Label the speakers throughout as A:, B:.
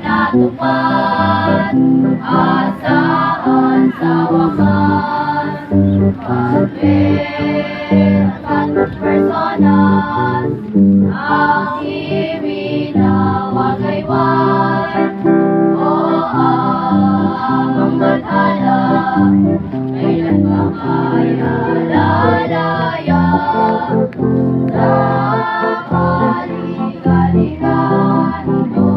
A: natupad, asahan sa wakas. Pagleran personas, ang iminawagaywan, o amang madhala, kailan ba kaya lalaya? Sa kaligalighan ito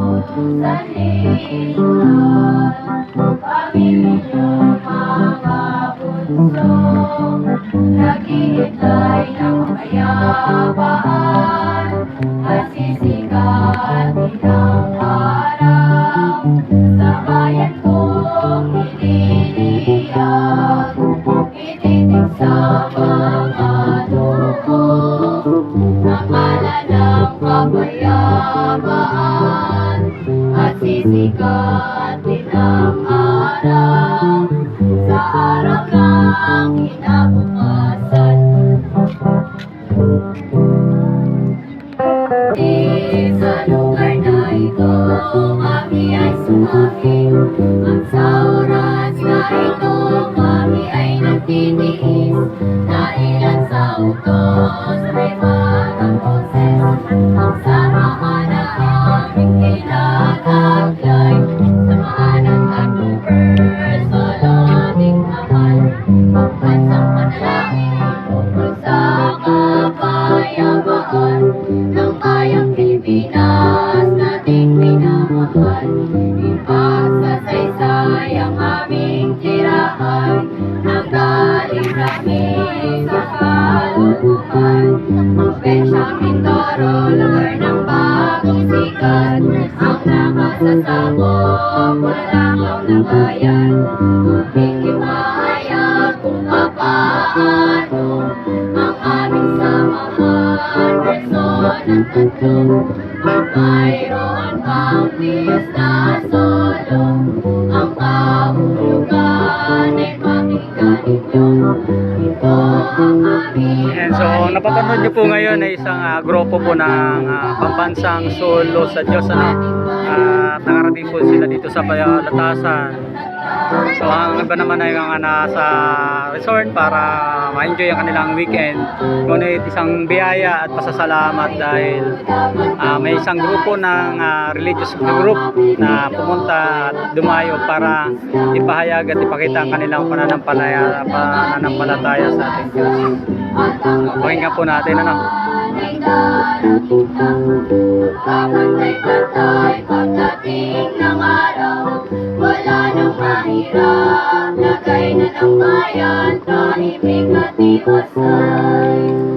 A: sa lipunan, pamilyang mga bunso, naghihintay ng kapayapaan at sisikatin ang araw. Sa bayan kong iniliyag, ititig sa mga dugo ang ngalan ng kapayapaan at sisikatin ang araw. Sa araw ng kinabukasan, sa lugar na ito kami ay sumaki, at sa oras na ito kami ay nagtitiis. Dahilan sa utos ay batang Moses, ang samahan na aming kinagaglay. Samahan at Lubers, salating mahal, pagbansang panalangin tungkol sa kapayapaan ng bayang Pilipinas nating minamahal. Ipagsasaysay ang aming tirahan, nanggaling kami sa kaluluhan. Probinsya Mindoro, lugar ng bagong sikat, ang nakasasabog, walang na bayan. Aming iwahayag kung papaano ang aming samahan, person ng tatlo. At mayroon pang tiis na solo, ang kahulugan ay pakinggan ninyo. Ito ang aming
B: And so napapanood nyo po ngayon ay isang grupo po ng pambansang solo sa Diyos, at nakarating po sila dito sa Latasan. So ang iba naman ay mga nasa resort para ma-enjoy ang kanilang weekend. Ngunit isang biyaya at pasasalamat dahil may isang grupo ng religious group na pumunta at dumayo para ipahayag at ipakita ang kanilang pananampalataya sa ating Diyos. Pakinggan po natin
A: pagpapantay-pantay pagdating ng araw, wala nang mahirap, lagay na ng bayan, tahimik at iwasay.